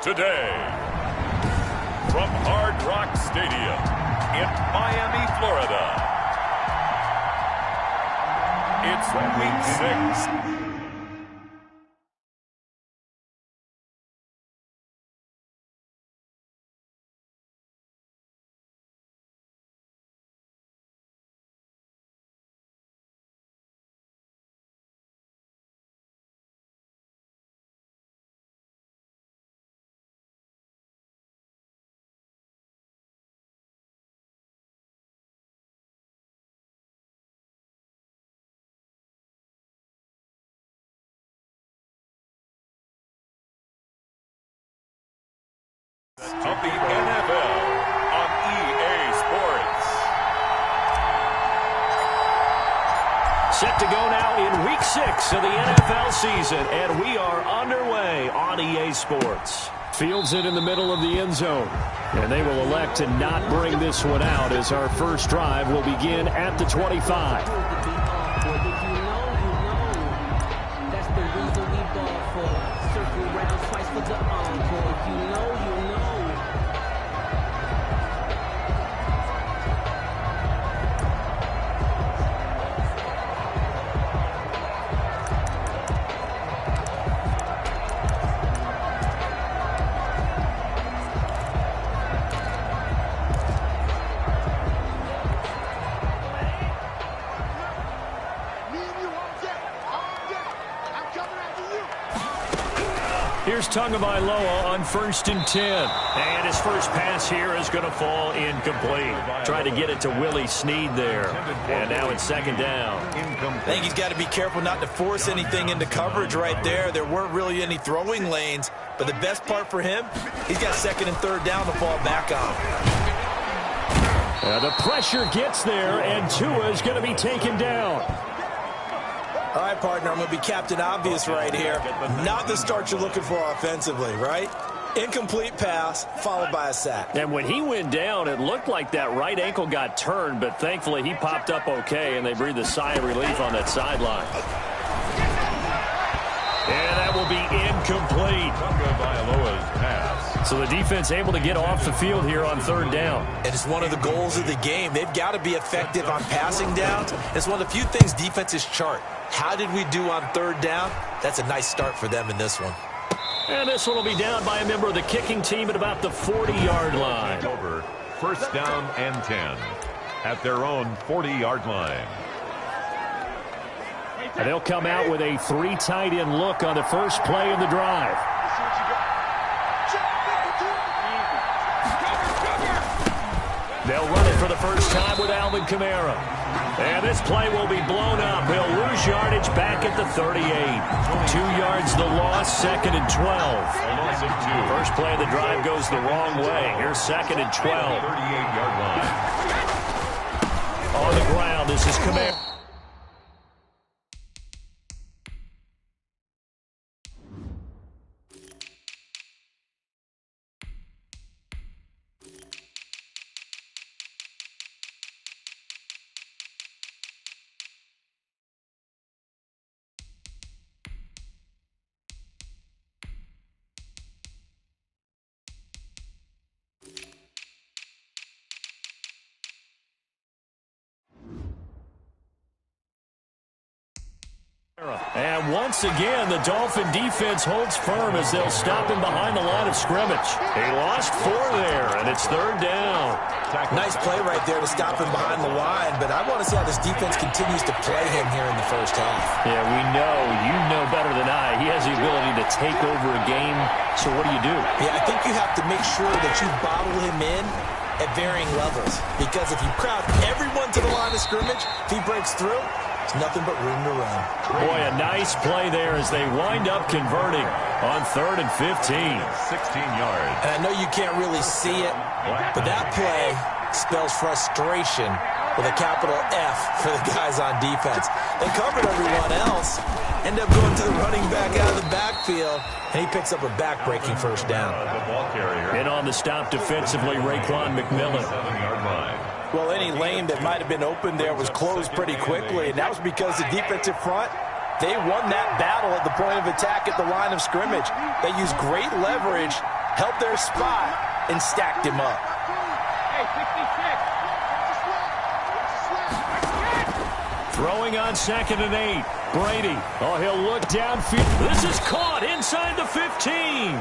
Today, from Hard Rock Stadium in Miami, Florida, it's Week 6. Of the NFL on EA Sports. Set to go now in Week 6 of the NFL season, and we are underway on EA Sports. Fields it in the middle of the end zone, and they will elect to not bring this one out as our first drive will begin at the 25. Here's Tagovailoa on 1st and 10. And his first pass here is going to fall incomplete. Trying to get it to Willie Snead there. And now it's 2nd down. I think he's got to be careful not to force anything into coverage right there. There weren't really any throwing lanes. But the best part for him, he's got 2nd and 3rd down to fall back on. The pressure gets there, and Tua is going to be taken down. All right, partner, I'm going to be Captain Obvious right here. Not the start you're looking for offensively, right? Incomplete pass, followed by a sack. And when he went down, it looked like that right ankle got turned, but thankfully he popped up okay, and they breathed a sigh of relief on that sideline. And that will be incomplete. Tagovailoa's pass. So the defense able to get off the field here on 3rd down. And it's one of the goals of the game. They've got to be effective on passing downs. It's one of the few things defenses chart. How did we do on 3rd down? That's a nice start for them in this one. And this one will be down by a member of the kicking team at about the 40-yard line. Over 1st down and 10 at their own 40-yard line. And they'll come out with a 3 tight end look on the first play of the drive. They'll run it for the first time with Alvin Kamara. And this play will be blown up. He'll lose yardage back at the 38. 2 yards the loss, 2nd and 12. First play of the drive goes the wrong way. Here's 2nd and 12. 38-yard line. On the ground, this is Kamara. And once again, the Dolphin defense holds firm as they'll stop him behind the line of scrimmage. He lost 4 there, and it's 3rd down. Nice play right there to stop him behind the line, but I want to see how this defense continues to play him here in the first half. Yeah, we know. You know better than I. He has the ability to take over a game, so what do you do? Yeah, I think you have to make sure that you bottle him in at varying levels, because if you crowd everyone to the line of scrimmage, if he breaks through, it's nothing but room to run. Boy, a nice play there as they wind up converting on 3rd and 15. 16 yards. And I know you can't really see it, but that play spells frustration with a capital F for the guys on defense. They covered everyone else, end up going to the running back out of the backfield, and he picks up a back-breaking first down. And on the stop defensively, Raekwon McMillan. 7-yard line. Well, any lane that might have been open there was closed pretty quickly, and that was because the defensive front, they won that battle at the point of attack at the line of scrimmage. They used great leverage held their spot, and stacked him up. Hey, 66. Throwing on 2nd and 8. Brady. Oh, he'll look downfield. This is caught inside the 15.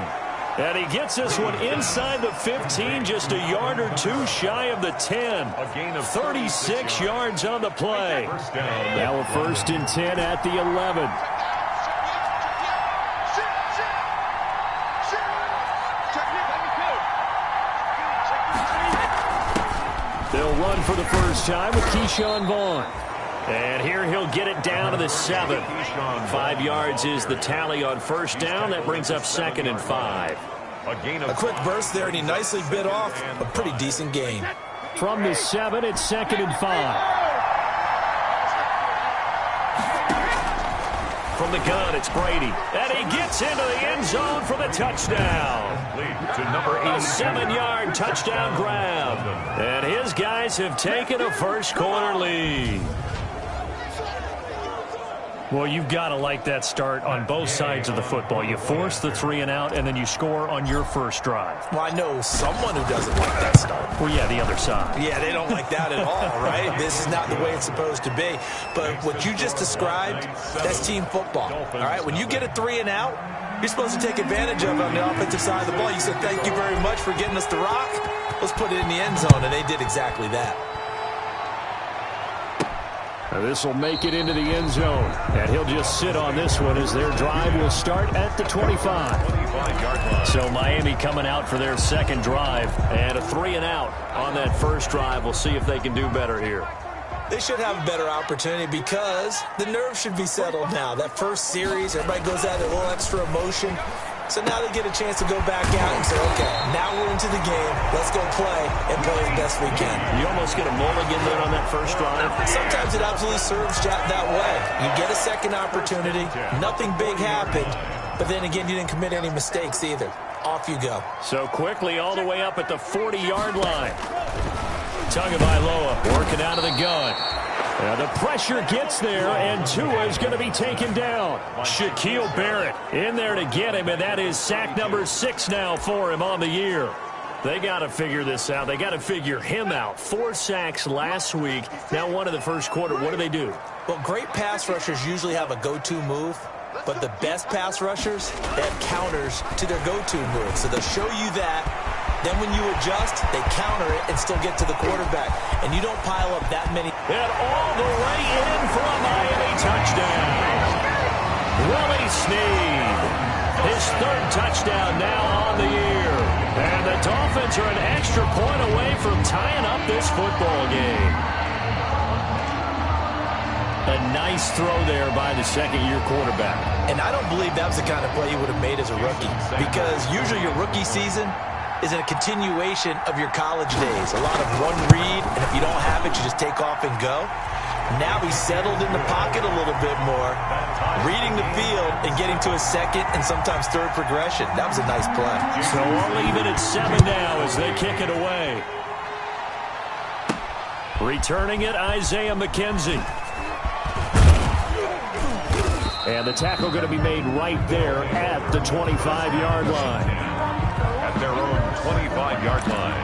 And he gets this one inside the 15, just a yard or two shy of the 10. A gain of 36 yards on the play. Now a 1st and 10 at the 11. They'll run for the first time with Keyshawn Vaughn. And here he'll get it down to the 7. 5 yards is the tally on 1st down. That brings up 2nd and 5. A quick burst there, and he nicely bit off a pretty decent gain. From the 7, it's 2nd and 5. From the gun, it's Brady. And he gets into the end zone for the touchdown. To number 8. A 7-yard touchdown grab. And his guys have taken a first-quarter lead. Well, you've got to like that start on both sides of the football. You force the 3 and out, and then you score on your first drive. Well, I know someone who doesn't like that start. Well, yeah, the other side. Yeah, they don't like that at all, right? This is not the way it's supposed to be. But what you just described, that's team football, all right? When you get a 3 and out, you're supposed to take advantage of it on the offensive side of the ball. You said, thank you very much for getting us the rock. Let's put it in the end zone, and they did exactly that. This will make it into the end zone. And he'll just sit on this one as their drive will start at the 25. So Miami coming out for their second drive. And a 3 and out on that first drive. We'll see if they can do better here. They should have a better opportunity because the nerves should be settled now. That first series, everybody goes out with a little extra emotion. So now they get a chance to go back out and say, okay, now we're into the game. Let's go play and play as best we can. You almost get a mulligan there on that first drive. Sometimes it absolutely serves that way. You get a second opportunity. Nothing big happened. But then again, you didn't commit any mistakes either. Off you go. So quickly all the way up at the 40-yard line. Tagovailoa working out of the gun. The pressure gets there, and Tua is going to be taken down. Shaquille Barrett in there to get him, and that is sack number 6 now for him on the year. They got to figure this out. They got to figure him out. 4 sacks last week. Now one in the first quarter. What do? Well, great pass rushers usually have a go-to move, but the best pass rushers, they have counters to their go-to move. So they'll show you that. Then when you adjust, they counter it and still get to the quarterback. And you don't pile up that many. And all the way in for a Miami touchdown. Willie Snead. His 3rd touchdown now on the year. And the Dolphins are an extra point away from tying up this football game. A nice throw there by the second-year quarterback. And I don't believe that was the kind of play he would have made as a rookie. Because usually your rookie season is a continuation of your college days. A lot of one read, and if you don't have it, you just take off and go. Now he's settled in the pocket a little bit more, reading the field and getting to a second and sometimes third progression. That was a nice play. So we'll leave it at 7 now as they kick it away. Returning it, Isaiah McKenzie. And the tackle going to be made right there at the 25-yard line. At their own 25-yard line.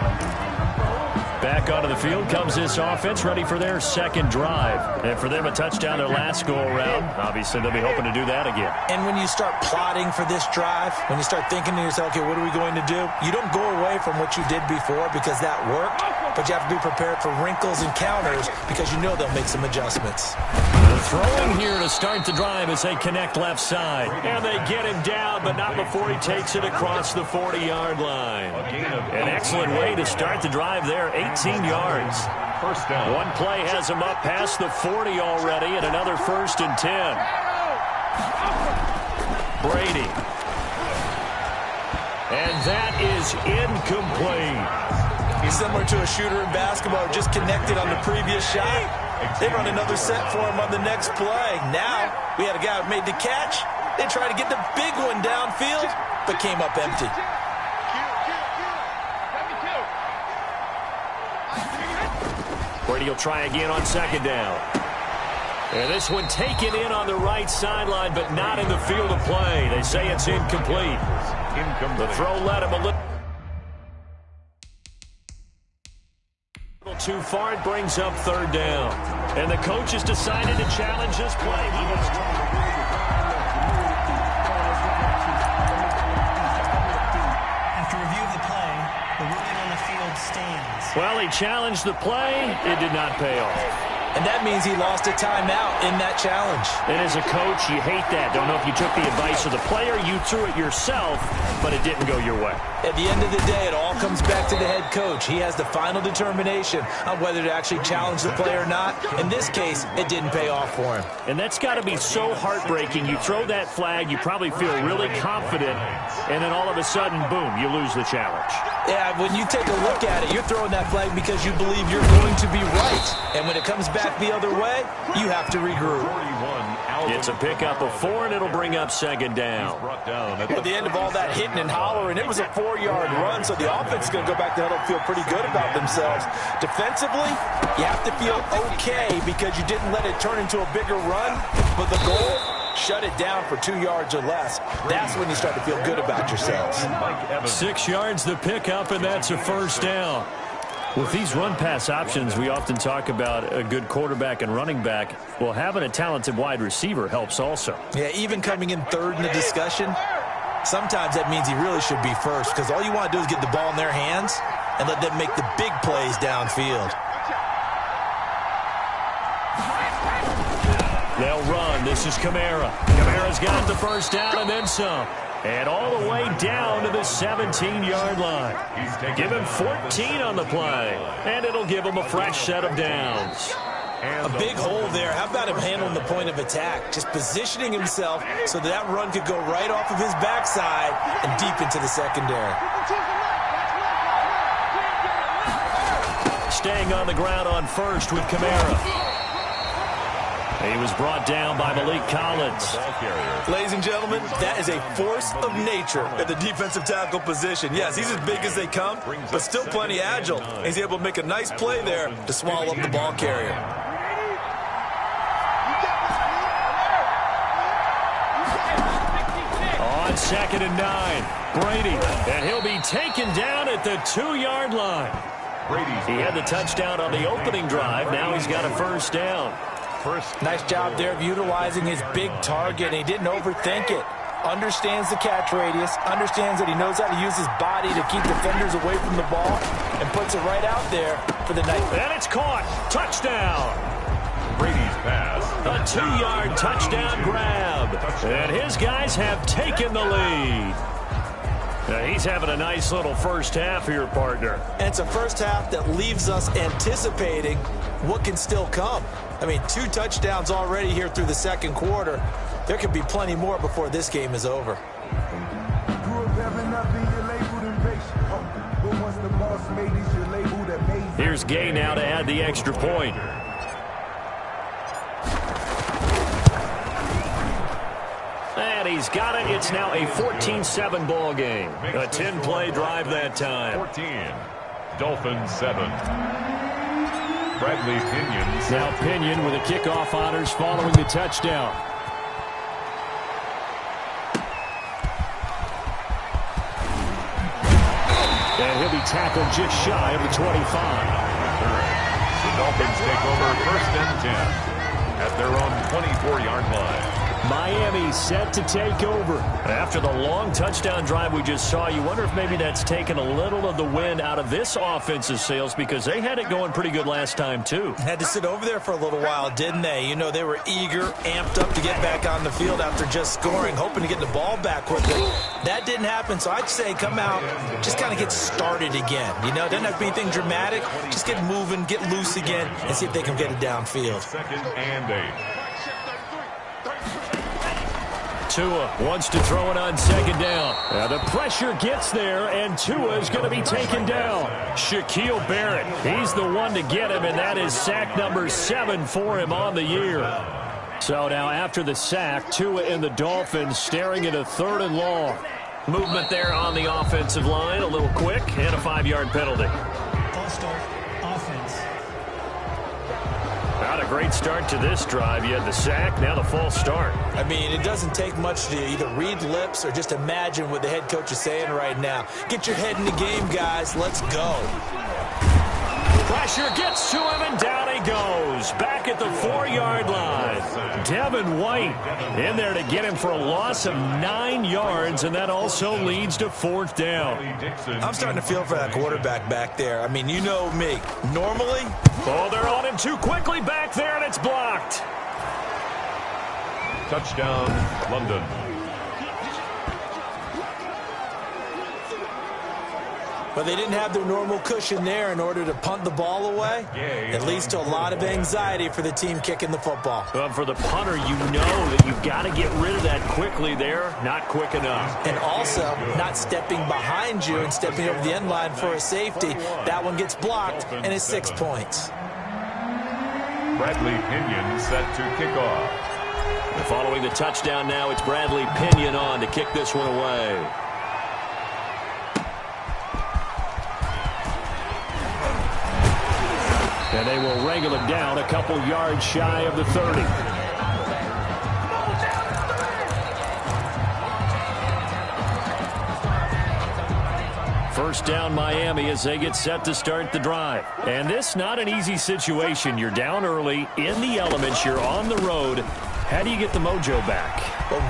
Back onto the field comes this offense, ready for their second drive. And for them, a touchdown their last go-around. Obviously, they'll be hoping to do that again. And when you start plotting for this drive, when you start thinking to yourself, okay, what are we going to do? You don't go away from what you did before because that worked, but you have to be prepared for wrinkles and counters because you know they'll make some adjustments. The throwing here to start the drive as they connect left side. And they get him down, but not before he takes it across the 40-yard line. An excellent way to start the drive there, 18 yards. First down. One play has him up past the 40 already, and another 1st and 10. Brady. And that is incomplete. He's similar to a shooter in basketball, just connected on the previous shot. They run another set for him on the next play. Now, we had a guy who made the catch. They tried to get the big one downfield, but came up empty. Brady will try again on 2nd down. And this one taken in on the right sideline, but not in the field of play. They say it's incomplete. The throw led him a little too far. It brings up third down. And the coach has decided to challenge this play. After review of the play, the ruling on the field stands. Well, he challenged the play. It did not pay off. And that means he lost a timeout in that challenge. And as a coach, you hate that. Don't know if you took the advice of the player. You threw it yourself, but it didn't go your way. At the end of the day, it all comes back to the head coach. He has the final determination on whether to actually challenge the play or not. In this case, it didn't pay off for him. And that's got to be so heartbreaking. You throw that flag, you probably feel really confident, and then all of a sudden, boom, you lose the challenge. Yeah, when you take a look at it, you're throwing that flag because you believe you're going to be right. And when it comes back the other way, you have to regroup. It's a pickup of 4, and it'll bring up second down. At the end of all that hitting and hollering, it was a 4-yard run, so the offense is going to go back to huddle and feel pretty good about themselves. Defensively, you have to feel okay because you didn't let it turn into a bigger run, but the goal, shut it down for 2 yards or less. That's when you start to feel good about yourselves. 6 yards the pickup, and that's a first down. With these run-pass options, we often talk about a good quarterback and running back. Well, having a talented wide receiver helps also. Yeah, even coming in third in the discussion, sometimes that means he really should be first because all you want to do is get the ball in their hands and let them make the big plays downfield. They'll run. This is Kamara. Kamara's got the first down and then some. And all the way down to the 17-yard line. Give him 14 on the play. And it'll give him a fresh set of downs. A big hole there. How about him handling the point of attack? Just positioning himself so that run could go right off of his backside and deep into the secondary. Staying on the ground on first with Kamara. He was brought down by Malik Collins. Ladies and gentlemen, that is a force of nature at the defensive tackle position. Yes, he's as big as they come, but still plenty agile. He's able to make a nice play there to swallow up the ball carrier. On 2nd and 9, Brady. And he'll be taken down at the 2-yard line. He had the touchdown on the opening drive. Now he's got a first down. Nice job there of utilizing his big target. He didn't overthink it. Understands the catch radius. Understands that he knows how to use his body to keep defenders away from the ball. And puts it right out there for the night. And it's caught. Touchdown. Brady's pass. A 2-yard touchdown grab. And his guys have taken the lead. Now he's having a nice little first half here, partner. And it's a first half that leaves us anticipating what can still come. I mean, 2 touchdowns already here through the second quarter. There could be plenty more before this game is over. Here's Gay now to add the extra point. And he's got it. It's now a 14-7 ball game. A 10-play drive that time. 14. Dolphins 7. Bradley Pinion. Now Pinion with a kickoff honors following the touchdown. And he'll be tackled just shy of the 25. The Dolphins take over 1st and 10 at their own 24-yard line. Miami set to take over. After the long touchdown drive we just saw, you wonder if maybe that's taken a little of the wind out of this offensive sails because they had it going pretty good last time, too. Had to sit over there for a little while, didn't they? You know, they were eager, amped up to get back on the field after just scoring, hoping to get the ball back quickly. That didn't happen, so I'd say come out, just kind of get started again. You know, doesn't have to be anything dramatic. Just get moving, get loose again, and see if they can get it downfield. 2nd and 8. Tua wants to throw it on 2nd down. Now the pressure gets there, and Tua is going to be taken down. Shaquille Barrett, he's the one to get him, and that is sack number 7 for him on the year. So now after the sack, Tua and the Dolphins staring at a 3rd and long. Movement there on the offensive line, a little quick, and a 5-yard penalty. False start, offense. Out Not a great start to this drive. You had the sack, now the false start. I mean, it doesn't take much to either read lips or just imagine what the head coach is saying right now. Get your head in the game, guys. Let's go. Pressure gets to him, and down he goes. Back at the 4-yard line. Devin White in there to get him for a loss of 9 yards, and that also leads to 4th down. I'm starting to feel for that quarterback back there. I mean, you know me. Normally... Oh, they're on him too quickly back there, and it's blocked. Touchdown, London. But they didn't have their normal cushion there in order to punt the ball away. It leads to a lot of anxiety for the team kicking the football. Well, for the punter, you know that you've got to get rid of that quickly there. Not quick enough. And also, not stepping behind you and stepping over the end line for a safety. That one gets blocked, and it's 6 points. Bradley Pinion set to kick off. And following the touchdown now, it's Bradley Pinion on to kick this one away. And they will wrangle it down a couple yards shy of the 30. First down Miami as they get set to start the drive. And this not an easy situation. You're down early, in the elements, you're on the road. How do you get the mojo back? But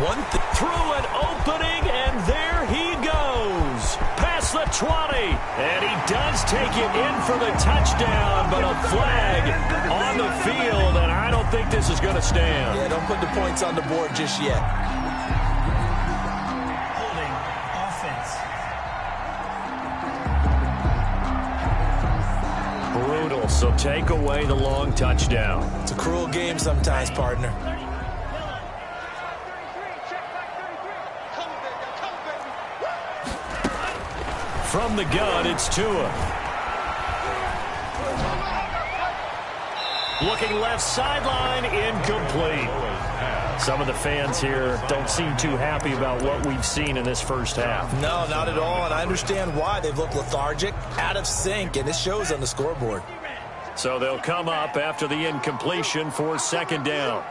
through an opening, and there he goes. Past the 20. And he does take it in for the touchdown, but a flag on the field, and I don't think this is going to stand. Yeah, don't put the points on the board just yet. Holding offense. Brutal, so take away the long touchdown. It's a cruel game sometimes, partner. From the gun, it's Tua. Looking left sideline, incomplete. Some of the fans here don't seem too happy about what we've seen in this first half. No, not at all, and I understand why. They've looked lethargic, out of sync, and it shows on the scoreboard. So they'll come up after the incompletion for 2nd down.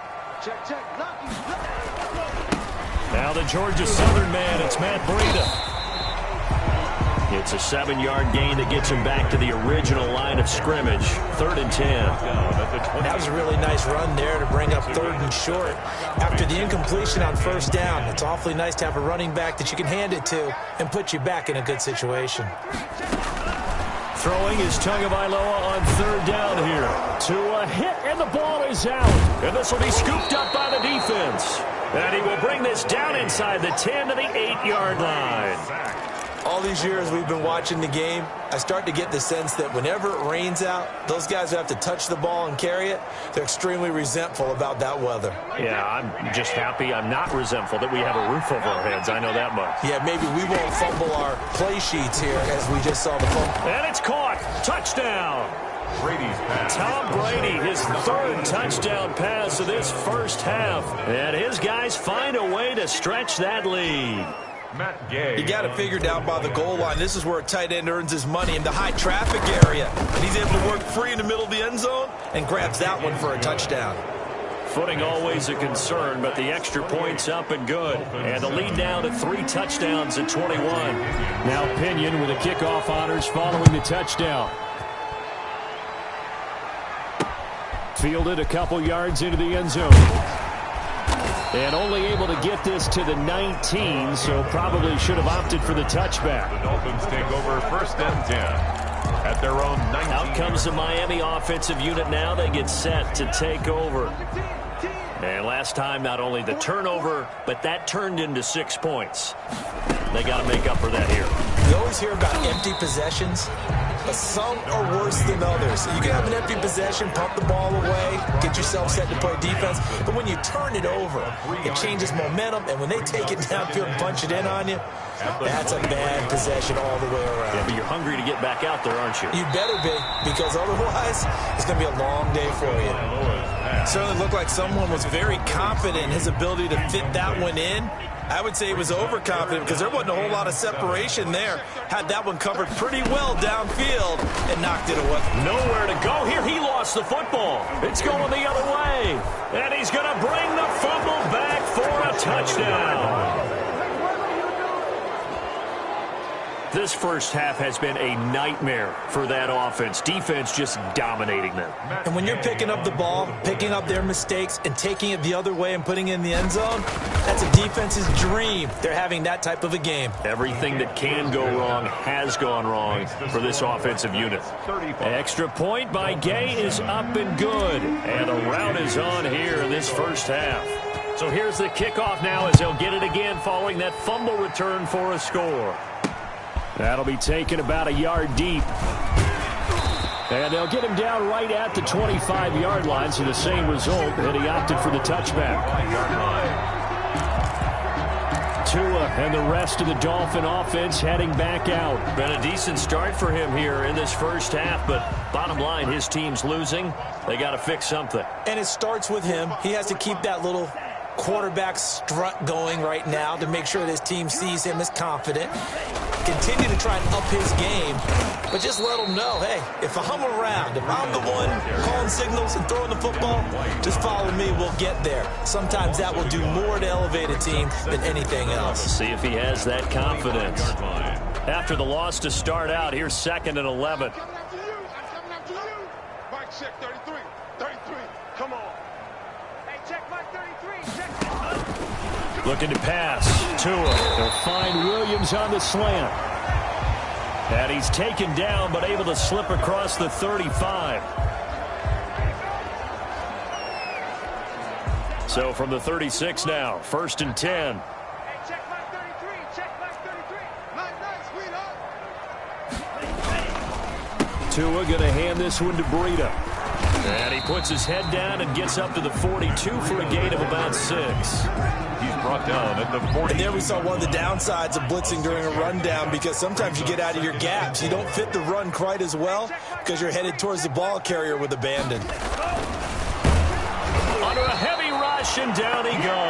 Now the Georgia Southern man, it's Matt Breida. It's a 7-yard gain that gets him back to the original line of scrimmage. 3rd and 10. That was a really nice run there to bring up 3rd and short. After the incompletion on 1st down, it's awfully nice to have a running back that you can hand it to and put you back in a good situation. Throwing is Tagovailoa on 3rd down here. To a hit, and the ball is out. And this will be scooped up by the defense. And he will bring this down inside the 10 to the 8-yard line. All these years we've been watching the game, I start to get the sense that whenever it rains out, those guys who have to touch the ball and carry it, they're extremely resentful about that weather. Yeah, I'm just happy I'm not resentful that we have a roof over our heads. I know that much. Yeah, maybe we won't fumble our play sheets here as we just saw the fumble. And it's caught. Touchdown. Brady's pass. Tom Brady, his 3rd touchdown pass of this first half. And his guys find a way to stretch that lead. Matt Gay. You got it figured out by the goal line. This is where a tight end earns his money, in the high traffic area. And he's able to work free in the middle of the end zone and grabs that one for a touchdown. Footing always a concern, but the extra points up and good. And the lead now to 3 touchdowns at 21. Now Pinion with the kickoff honors following the touchdown. Fielded a couple yards into the end zone. And only able to get this to the 19, so probably should have opted for the touchback. The Dolphins take over 1st and 10 at their own 19. Out comes the Miami offensive unit now. They get set to take over. And last time, not only the turnover, but that turned into 6 points. They got to make up for that here. You always hear about empty possessions, but some are worse than others. You can have an empty possession, pump the ball away, get yourself set to play defense, but when you turn it over, it changes momentum, and when they take it downfield and punch it in on you, that's a bad possession all the way around. Yeah, but you're hungry to get back out there, aren't you? You better be, because otherwise, it's going to be a long day for you. Certainly looked like someone was very confident in his ability to fit that one in. I would say he was overconfident because there wasn't a whole lot of separation there. Had that one covered pretty well downfield and knocked it away. Nowhere to go here. He lost the football. It's going the other way. And he's going to bring the fumble back for a touchdown. This first half has been a nightmare for that offense. Defense just dominating them. And when you're picking up the ball, picking up their mistakes, and taking it the other way and putting it in the end zone, that's a defense's dream. They're having that type of a game. Everything that can go wrong has gone wrong for this offensive unit. Extra point by Gay is up and good. And the route is on here in this first half. So here's the kickoff now as they'll get it again following that fumble return for a score. That'll be taken about a yard deep. And they'll get him down right at the 25-yard line, so the same result, and he opted for the touchback. Tua and the rest of the Dolphin offense heading back out. Been a decent start for him here in this first half, but bottom line, his team's losing. They got to fix something. And it starts with him. He has to keep that little quarterback strut going right now to make sure that his team sees him as confident. Continue to try and up his game, but just let him know, hey, if I'm around, if I'm the one calling signals and throwing the football, just follow me, we'll get there. Sometimes that will do more to elevate a team than anything else. See if he has that confidence. After the loss to start out, here's 2nd and 11. Mike, check 33. 33. Come on. Hey, check Mike 33. Check. Looking to pass. Tua. They'll find Williams on the slant. And he's taken down, but able to slip across the 35. So from the 36 now, 1st and 10. Hey, check Mike 33. Check Mike 33. Nice, sweetheart. Tua going to hand this one to Breida. And he puts his head down and gets up to the 42 for a gain of about 6. He's brought down at the 40. And there we saw one of the downsides of blitzing during a rundown, because sometimes you get out of your gaps. You don't fit the run quite as well because you're headed towards the ball carrier with abandon. Under a heavy rush, and down he goes.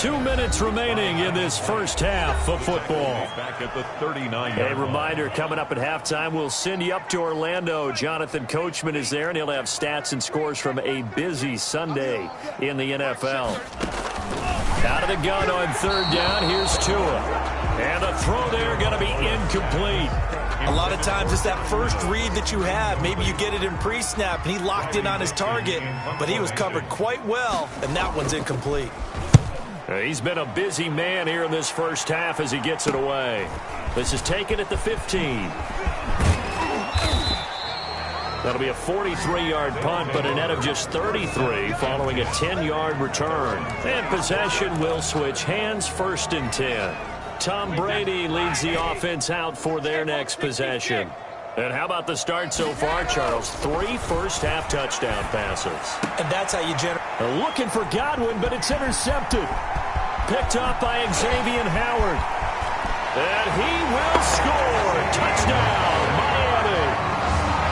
2 minutes remaining in this first half of football. Back at the 39. A reminder, coming up at halftime, we'll send you up to Orlando. Jonathan Coachman is there, and he'll have stats and scores from a busy Sunday in the NFL. Out of the gun on 3rd down, here's Tua. And the throw there going to be incomplete. A lot of times it's that first read that you have. Maybe you get it in pre-snap, and he locked in on his target, but he was covered quite well, and that one's incomplete. He's been a busy man here in this first half as he gets it away. This is taken at the 15. That'll be a 43-yard punt, but a net of just 33 following a 10-yard return. And possession will switch hands, 1st and 10. Tom Brady leads the offense out for their next possession. And how about the start so far, Charles? 3 first-half touchdown passes. And that's how you generate. Looking for Godwin, but it's intercepted. Picked up by Xavier Howard. And he will score. Touchdown, Miami.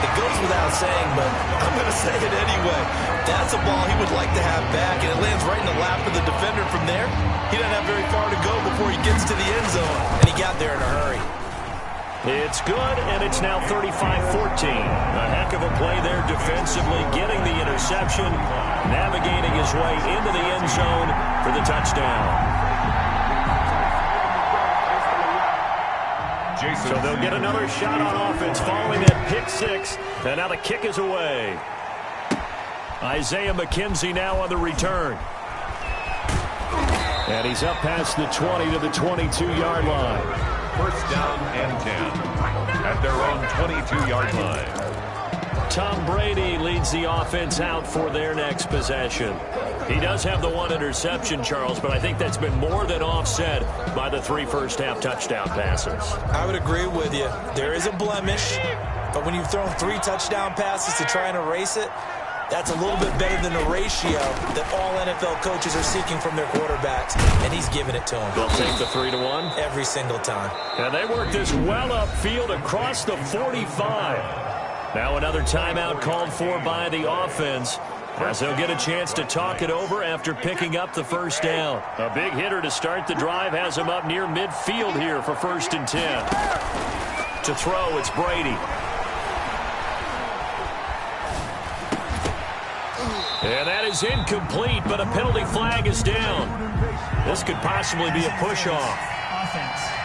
It goes without saying, but I'm going to say it anyway. That's a ball he would like to have back, and it lands right in the lap of the defender from there. He doesn't have very far to go before he gets to the end zone, and he got there in a hurry. It's good, and it's now 35-14. A heck of a play there defensively, getting the interception, navigating his way into the end zone for the touchdown. So they'll get another shot on offense following that pick 6, and now the kick is away. Isaiah McKenzie now on the return. And he's up past the 20 to the 22-yard line. 1st down and 10 at their own 22-yard line. Tom Brady leads the offense out for their next possession. He does have the 1 interception, Charles, but I think that's been more than offset by the 3 first-half touchdown passes. I would agree with you. There is a blemish, but when you've thrown 3 touchdown passes to try and erase it, that's a little bit better than the ratio that all NFL coaches are seeking from their quarterbacks, and he's giving it to them. They'll take the 3-1 every single time. And they work this well upfield across the 45. Now another timeout called for by the offense as they'll get a chance to talk it over after picking up the first down. A big hitter to start the drive has him up near midfield here for 1st and 10. To throw, it's Brady. And that is incomplete, but a penalty flag is down. This could possibly be a push-off. Offense.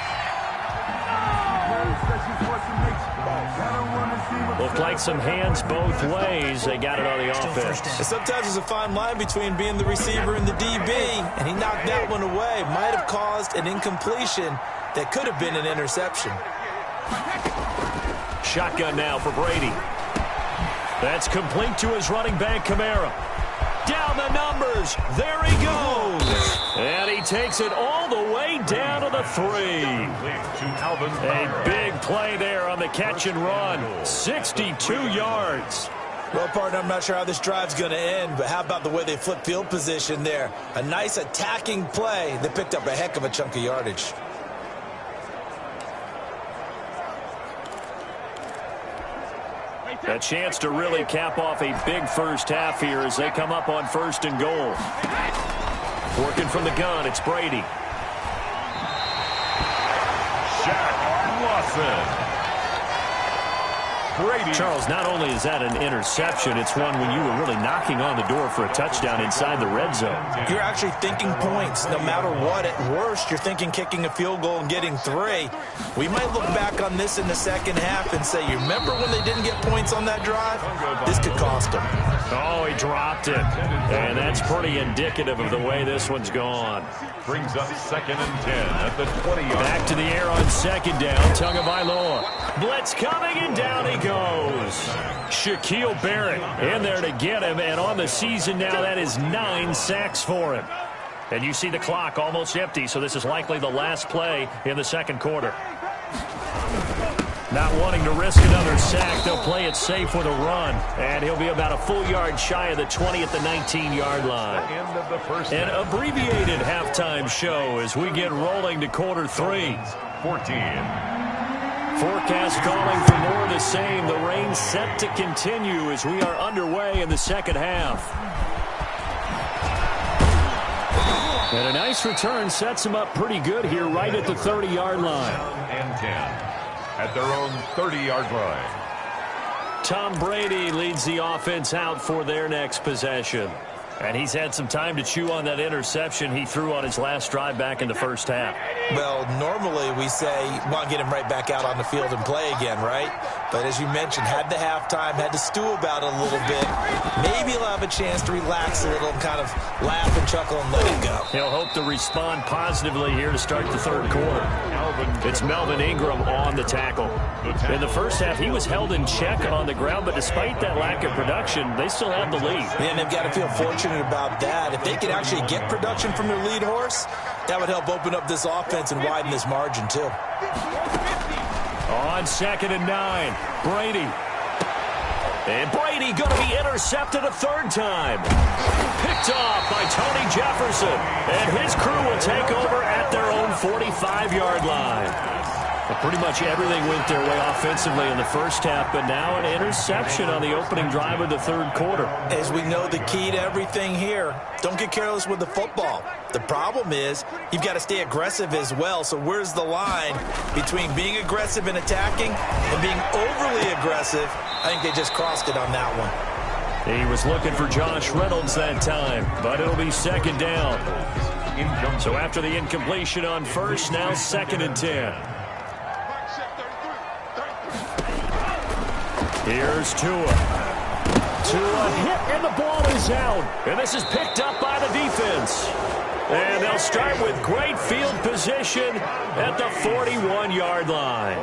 Looked like some hands both ways. They got it on the offense. And sometimes there's a fine line between being the receiver and the DB, and he knocked that one away. Might have caused an incompletion that could have been an interception. Shotgun now for Brady. That's complete to his running back, Kamara. Down the numbers. There he goes. And he takes it all the way down to the 3. A big play there on the catch and run. 62 yards. Well, partner, I'm not sure how this drive's going to end, but how about the way they flip field position there? A nice attacking play. They picked up a heck of a chunk of yardage. A chance to really cap off a big first half here as they come up on 1st and goal. Working from the gun, it's Brady. Shaq Lawson. Brady. Charles, not only is that an interception, it's one when you were really knocking on the door for a touchdown inside the red zone. You're actually thinking points. No matter what, at worst, you're thinking kicking a field goal and getting 3. We might look back on this in the second half and say, you remember when they didn't get points on that drive? This could cost them. Oh, he dropped it. And that's pretty indicative of the way this one's gone. Brings up 2nd and 10 at the 20-yard. Back to the air on 2nd down. Tagovailoa. Blitz coming, and down he goes. Shaquille Barrett in there to get him, and on the season now, that is 9 sacks for him. And you see the clock almost empty, so this is likely the last play in the 2nd quarter. Not wanting to risk another sack, they'll play it safe with a run. And he'll be about a full yard shy of the 20 at the 19-yard line. End of the first An abbreviated halftime show as we get rolling to quarter 3. 14. Forecast calling for more of the same. The rain set to continue as we are underway in the 2nd half. And a nice return sets him up pretty good here right at the 30-yard line. And 10 at their own 30-yard line. Tom Brady leads the offense out for their next possession. And he's had some time to chew on that interception he threw on his last drive back in the first half. Well, normally we say, want to get him right back out on the field and play again, right? But as you mentioned, had the halftime, had to stew about it a little bit. Maybe he'll have a chance to relax a little and kind of laugh and chuckle and let it go. He'll hope to respond positively here to start the 3rd quarter. It's Melvin Ingram on the tackle. In the first half, he was held in check on the ground, but despite that lack of production, they still have the lead. And they've got to feel fortunate about that. If they could actually get production from their lead horse, that would help open up this offense and widen this margin too. On 2nd and 9, Brady. And Brady going to be intercepted a 3rd time. Picked off by Tony Jefferson. And his crew will take over at their own 45-yard line. Well, pretty much everything went their way offensively in the first half, but now an interception on the opening drive of the 3rd quarter. As we know, the key to everything here, don't get careless with the football. The problem is you've got to stay aggressive as well. So where's the line between being aggressive and attacking and being overly aggressive? I think they just crossed it on that one. He was looking for Josh Reynolds that time, but it'll be 2nd down. So after the incompletion on 1st, now 2nd and 10. Here's Tua. Tua hit, and the ball is out. And this is picked up by the defense. And they'll start with great field position at the 41-yard line.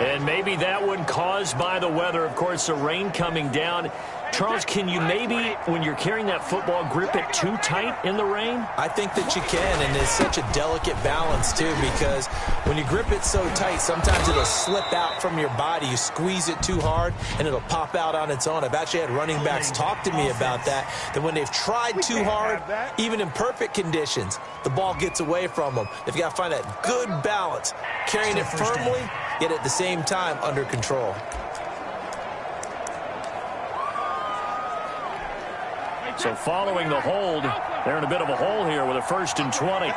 And maybe that one caused by the weather. Of course, the rain coming down. Charles, can you maybe, when you're carrying that football, grip it too tight in the rain? I think that you can, and it's such a delicate balance, too, because when you grip it so tight, sometimes it'll slip out from your body. You squeeze it too hard, and it'll pop out on its own. I've actually had running backs talk to me about that when they've tried too hard, even in perfect conditions, the ball gets away from them. They've got to find that good balance, carrying it firmly, yet at the same time under control. So following the hold, they're in a bit of a hole here with a 1st and 20.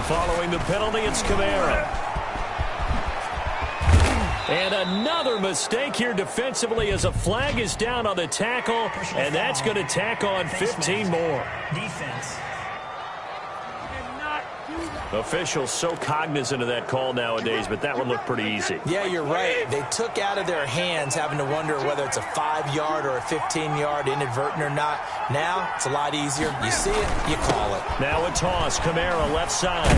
Following the penalty, it's Kamara. And another mistake here defensively as a flag is down on the tackle, and that's going to tack on 15 more. Defense. Officials so cognizant of that call nowadays, but that one looked pretty easy. Yeah, you're right. They took out of their hands having to wonder whether it's a 5-yard or a 15-yard inadvertent or not. Now, it's a lot easier. You see it, you call it. Now a toss. Kamara left side.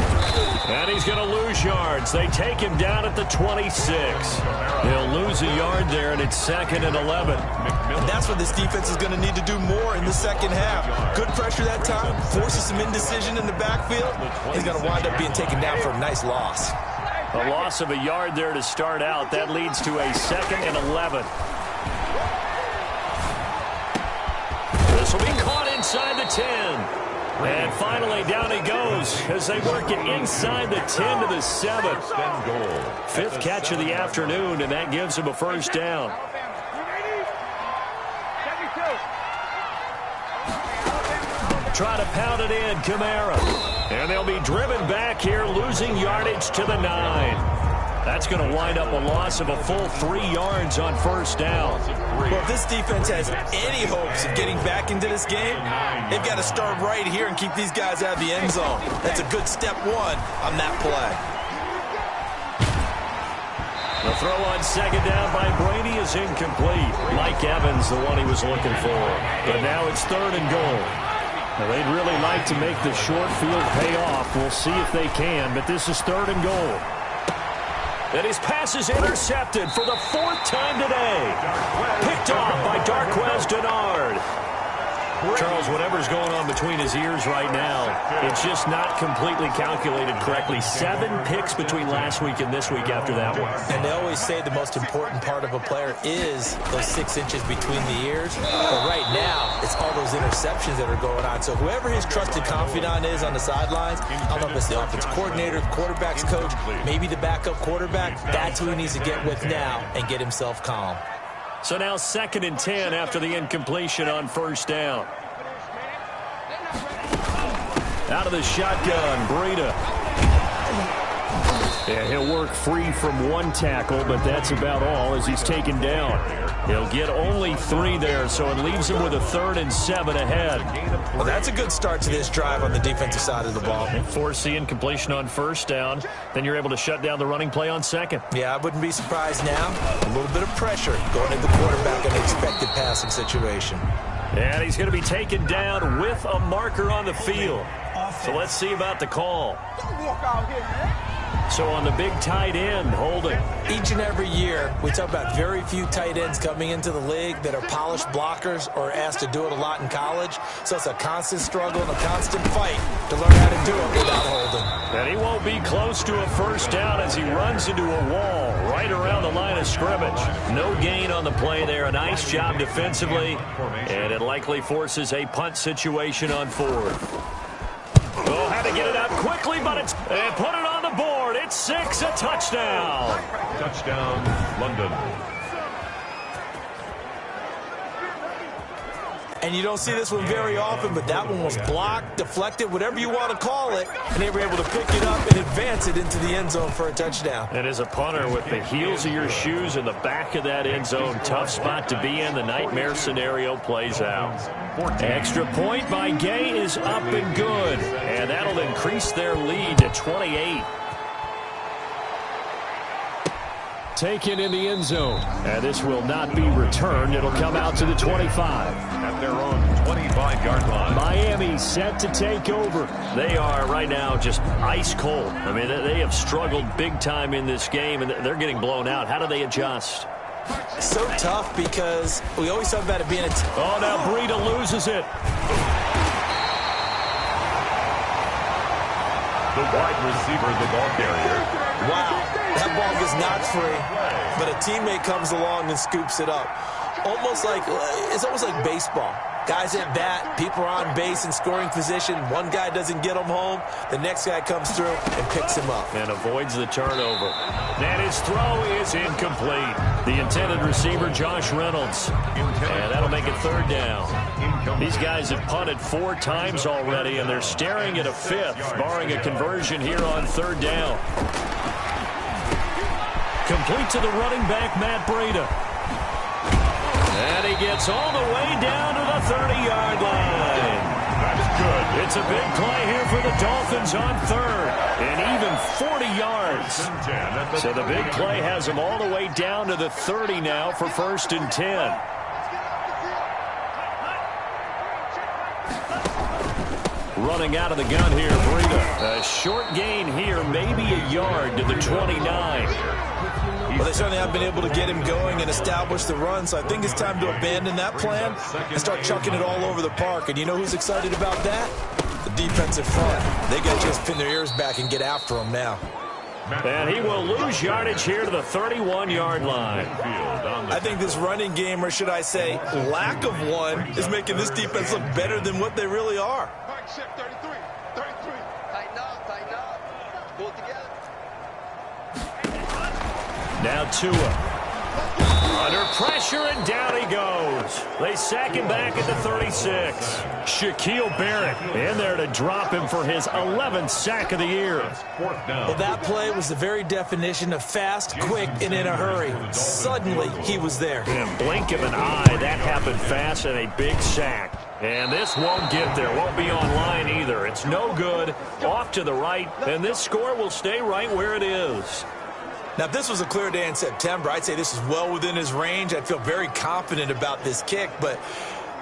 And he's going to lose yards. They take him down at the 26. He'll lose a yard there, and it's 2nd and 11. And that's what this defense is going to need to do more in the second half. Good pressure that time, forces some indecision in the backfield. He's going to wind up being taken down for a nice loss. A loss of a yard there to start out. That leads to a 2nd and 11. This will be caught inside the 10. And finally, down he goes as they work it inside the 10 to the 7. 5th catch of the afternoon, and that gives him a 1st down. Try to pound it in, Kamara. And they'll be driven back here, losing yardage to the 9. That's going to wind up a loss of a full 3 yards on 1st down. Well, if this defense has any hopes of getting back into this game, they've got to start right here and keep these guys out of the end zone. That's a good step 1 on that play. The throw on 2nd down by Brady is incomplete. Mike Evans, the one he was looking for. But now it's 3rd and goal. Now, they'd really like to make the short field pay off. We'll see if they can, but this is 3rd and goal. And his pass is intercepted for the 4th time today. Picked off by Darquez Denard. Charles, whatever's going on between his ears right now, it's just not completely calculated correctly. 7 picks between last week and this week after that one. And they always say the most important part of a player is those 6 inches between the ears. But right now, it's all those interceptions that are going on. So whoever his trusted confidant is on the sidelines, I don't know if it's the offensive coordinator, the quarterback's coach, maybe the backup quarterback, that's who he needs to get with now and get himself calm. So now 2nd and 10 after the incompletion on 1st down. Out of the shotgun, Breida. Yeah, he'll work free from 1 tackle, but that's about all as he's taken down. He'll get only 3 there, so it leaves him with a 3rd and 7 ahead. Well, that's a good start to this drive on the defensive side of the ball. Force the incompletion on 1st down, then you're able to shut down the running play on 2nd. Yeah, I wouldn't be surprised now. A little bit of pressure going at the quarterback in an expected passing situation. And he's going to be taken down with a marker on the field. So let's see about the call. Don't walk out here, man. So on the big tight end, holding. Each and every year, we talk about very few tight ends coming into the league that are polished blockers or asked to do it a lot in college. So it's a constant struggle and a constant fight to learn how to do it without holding. And he won't be close to a 1st down as he runs into a wall right around the line of scrimmage. No gain on the play there. A nice job defensively. And it likely forces a punt situation on 4th. Oh, had to get it out quickly, but it's... And put it on the board. It's 6, a touchdown. Touchdown, London. And you don't see this one very often, but that one was blocked, deflected, whatever you want to call it, and they were able to pick it up and advance it into the end zone for a touchdown. And as a punter, with the heels of your shoes in the back of that end zone, tough spot to be in. The nightmare scenario plays out. Extra point by Gay is up and good, and that'll increase their lead to 28. Taken in the end zone, and this will not be returned. It'll come out to the 25. At their own 25-yard line. Miami set to take over. They are right now just ice cold. I mean, they have struggled big time in this game, and they're getting blown out. How do they adjust? So tough because we always talk about it being a... Oh, now Breida loses it. The wide receiver, the ball carrier. Wow, that ball gets knocked free, but a teammate comes along and scoops it up. It's almost like baseball. Guys at bat, people are on base in scoring position. One guy doesn't get him home. The next guy comes through and picks him up. And avoids the turnover. And his throw is incomplete. The intended receiver, Josh Reynolds. And that'll make it third down. These guys have punted 4 times already, and they're staring at a 5th, barring a conversion here on third down. Complete to the running back, Matt Breida. And he gets all the way down to the 30-yard line. That's good. It's a big play here for the Dolphins on third, and even 40 yards. So the big play has them all the way down to the 30 now for 1st and 10. Running out of the gun here, Breida. A short gain here, maybe a yard to the 29. Well, they certainly have been able to get him going and establish the run, so I think it's time to abandon that plan and start chucking it all over the park. And you know who's excited about that? The defensive front. They got to just pin their ears back and get after him now. And he will lose yardage here to the 31-yard line. I think this running game, or should I say lack of one, is making this defense look better than what they really are. Back shift, 33. 33. Tighten up, tighten up. Pull it together. Now Tua. Under pressure, and down he goes. They sack him back at the 36. Shaquille Barrett in there to drop him for his 11th sack of the year. Well, that play was the very definition of fast, quick, and in a hurry. Suddenly, he was there. In a blink of an eye, that happened fast, and a big sack. And this won't get there. Won't be online either. It's no good. Off to the right, and this score will stay right where it is. Now, if this was a clear day in September, I'd say this is well within his range. I'd feel very confident about this kick, but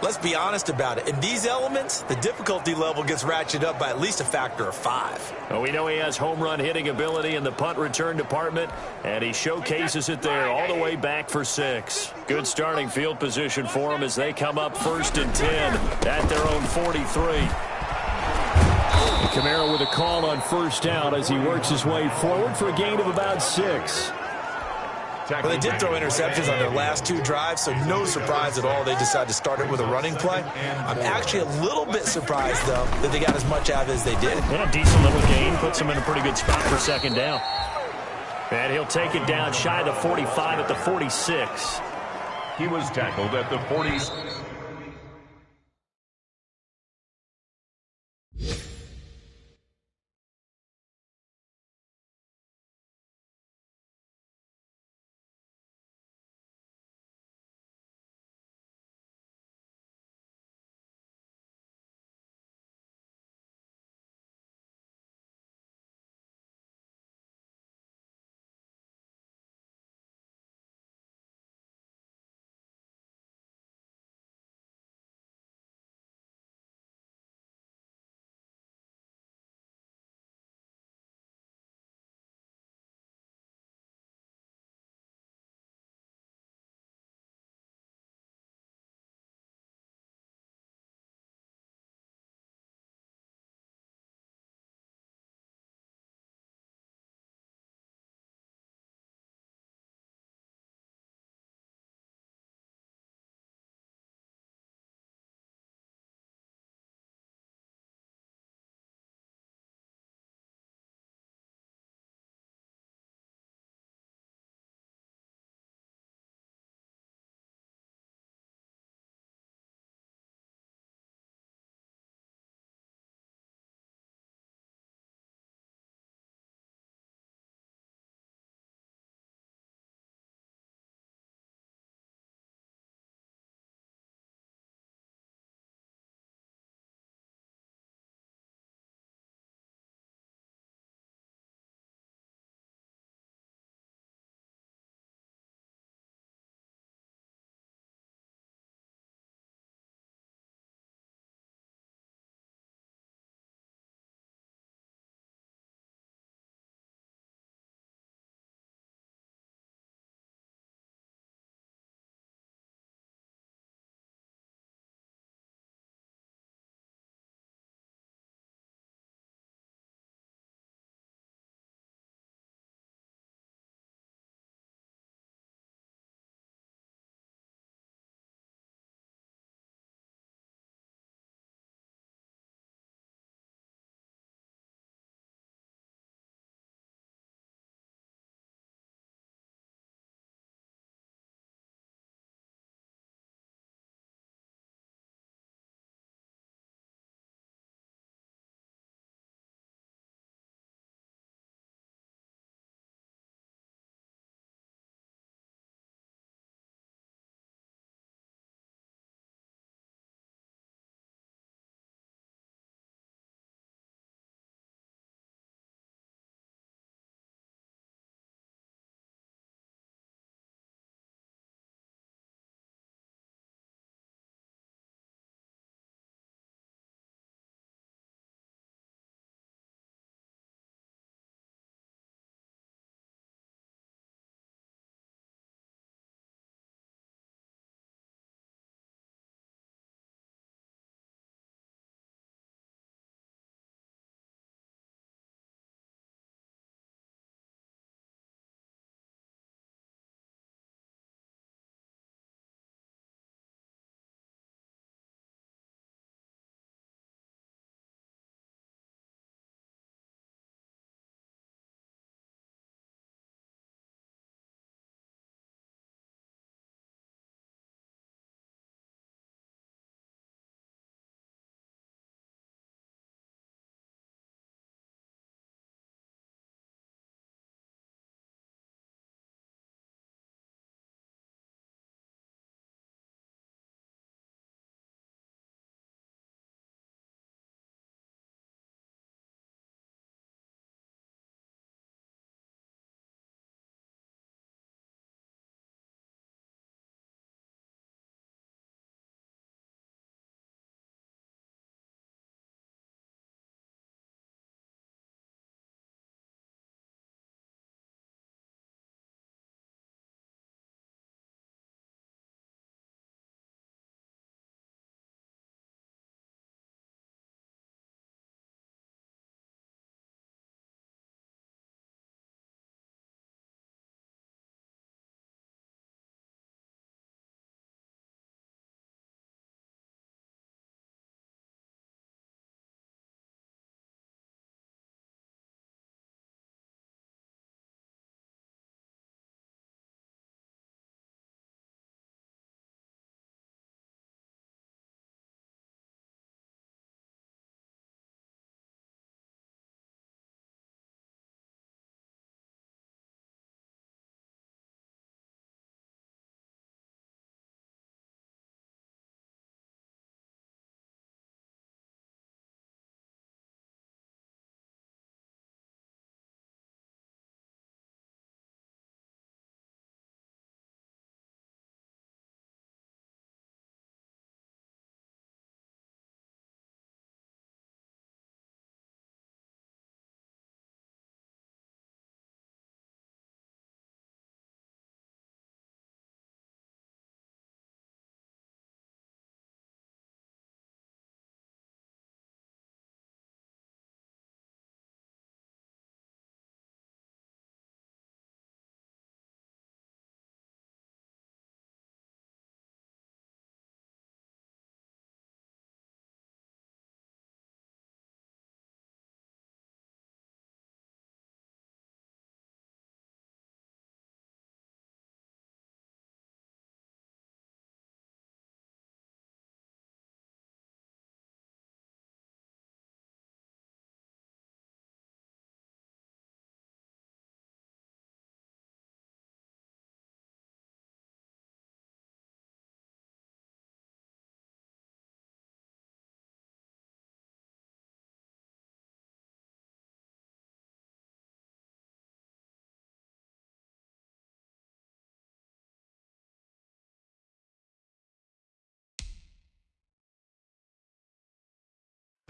let's be honest about it. In these elements, the difficulty level gets ratcheted up by at least a factor of 5. Well, we know he has home run hitting ability in the punt return department, and he showcases it there all the way back for 6. Good starting field position for him as they come up 1st and 10 at their own 43. Kamara with a call on 1st down as he works his way forward for a gain of about 6. Well, they did throw interceptions on their last 2 drives, so no surprise at all they decided to start it with a running play. I'm actually a little bit surprised, though, that they got as much out of it as they did. Yeah, decent little gain. Puts him in a pretty good spot for 2nd down. And he'll take it down shy of the 45 at the 46. He was tackled at the 40.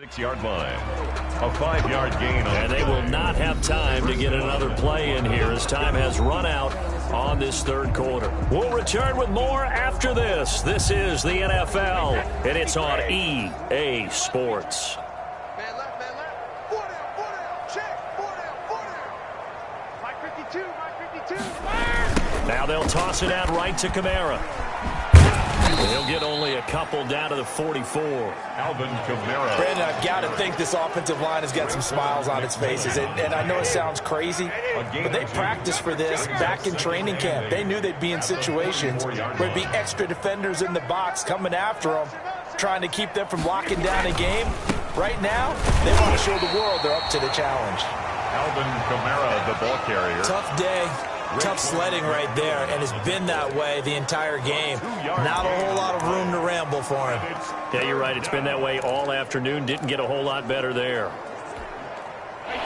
6-yard line. A 5-yard gain. And they will not have time to get another play in here as time has run out on this third quarter. We'll return with more after this. This is the NFL, and it's on EA Sports. Man left, 4 down, check, 4 down. Mike 52, fire! Now they'll toss it out right to Kamara. He'll get only a couple down to the 44. Alvin Kamara. Brandon, I've got to think this offensive line has got some smiles on its faces. And I know it sounds crazy, but they practiced for this back in training camp. They knew they'd be in situations where there'd be extra defenders in the box coming after them, trying to keep them from locking down a game. Right now, they want to show the world they're up to the challenge. Alvin Kamara, the ball carrier. Tough day. Tough sledding right there, and it's been that way the entire game. Not a whole lot of room to ramble for him. Yeah, you're right. It's been that way all afternoon. Didn't get a whole lot better there.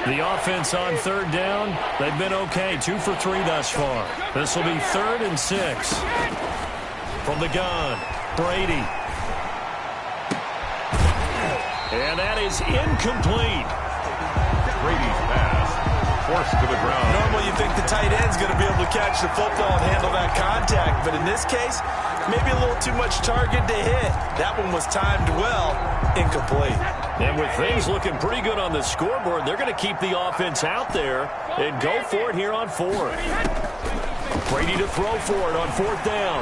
The offense on third down, they've been okay. 2 for 3 thus far. This will be 3rd and 6. From the gun, Brady. And that is incomplete. Brady's pass forced to the ground. Normally you think the tight end's going to be able to catch the football and handle that contact, but in this case, maybe a little too much target to hit. That one was timed well, incomplete. And with things looking pretty good on the scoreboard, they're going to keep the offense out there and go for it here on 4th. Brady to throw for it on 4th down.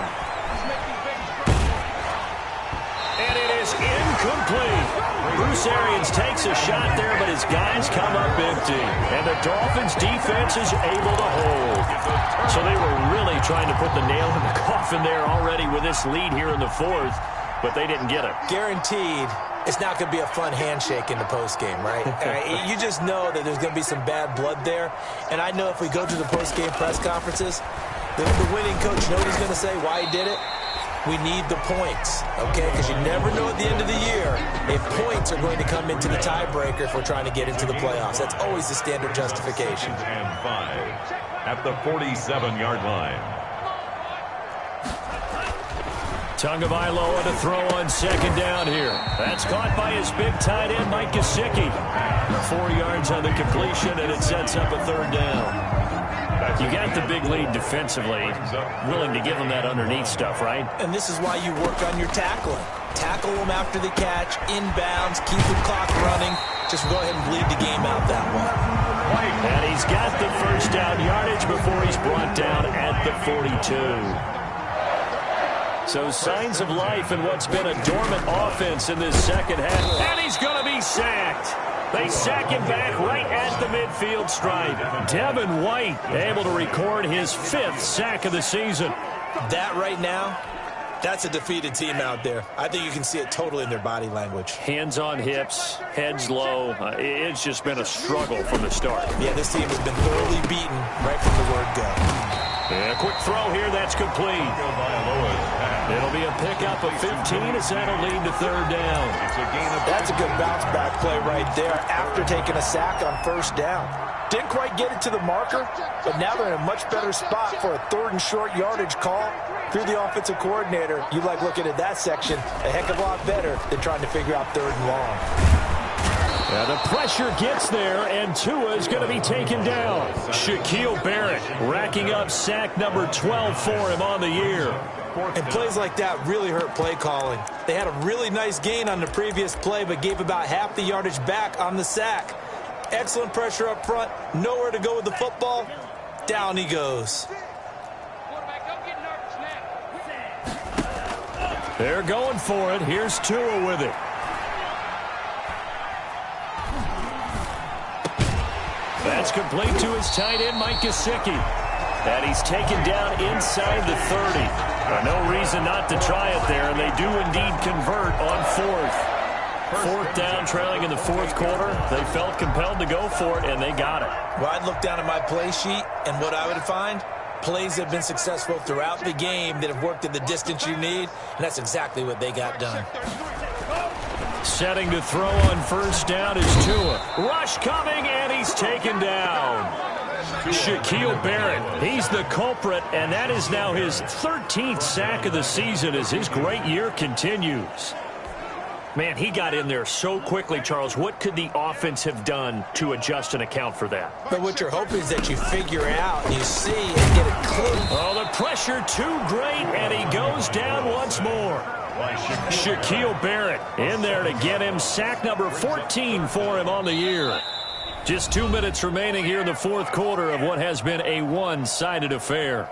And it is incomplete. Bruce Arians takes a shot there, but his guys come up empty. And the Dolphins' defense is able to hold. So they were really trying to put the nail in the coffin there already with this lead here in the 4th, but they didn't get it. Guaranteed, it's not going to be a fun handshake in the postgame, right? You just know that there's going to be some bad blood there. And I know if we go to the postgame press conferences, the winning coach knows what he's going to say, why he did it. We need the points, okay? Because you never know at the end of the year if points are going to come into the tiebreaker if we're trying to get into the playoffs. That's always the standard justification. And 5 at the 47-yard line. Tagovailoa to throw on 2nd down here. That's caught by his big tight end, Mike Gesicki. 4 yards on the completion, and it sets up a 3rd down. You got the big lead defensively, willing to give them that underneath stuff, right? And this is why you work on your tackling. Tackle them after the catch, inbounds, keep the clock running. Just go ahead and bleed the game out that way. And he's got the 1st down yardage before he's brought down at the 42. So signs of life in what's been a dormant offense in this second half. And he's going to be sacked. They sack him back right at the midfield stripe. Devin White able to record his 5th sack of the season. That right now, that's a defeated team out there. I think you can see it totally in their body language. Hands on hips, heads low. It's just been a struggle from the start. Yeah, this team has been thoroughly beaten right from the word go. Yeah, quick throw here, that's complete. It'll be a pickup of 15 as that'll lead to 3rd down. That's a good bounce back play right there after taking a sack on 1st down. Didn't quite get it to the marker, but now they're in a much better spot for a 3rd and short yardage call. Through the offensive coordinator, you like looking at that section a heck of a lot better than trying to figure out 3rd and long. Yeah, the pressure gets there, and Tua is going to be taken down. Shaquille Barrett racking up sack number 12 for him on the year. And plays like that really hurt play calling. They had a really nice gain on the previous play, but gave about half the yardage back on the sack. Excellent pressure up front, nowhere to go with the football. Down he goes. They're going for it. Here's Tua with it. That's complete to his tight end, Mike Gesicki. And he's taken down inside the 30. No reason not to try it there, and they do indeed convert on 4th. 4th down, trailing in the 4th quarter. They felt compelled to go for it, and they got it. Well, I'd look down at my play sheet, and what I would find, plays that have been successful throughout the game that have worked at the distance you need, and that's exactly what they got done. Setting to throw on 1st down is Tua. Rush coming, and he's taken down. Shaquille Barrett, he's the culprit, and that is now his 13th sack of the season as his great year continues. Man, he got in there so quickly, Charles. What could the offense have done to adjust and account for that? But what you're hoping is that you figure out and you see and get a clue. Oh, the pressure too great, and he goes down once more. Shaquille Barrett in there to get him sack number 14 for him on the year. Just 2 minutes remaining here in the fourth quarter of what has been a one-sided affair.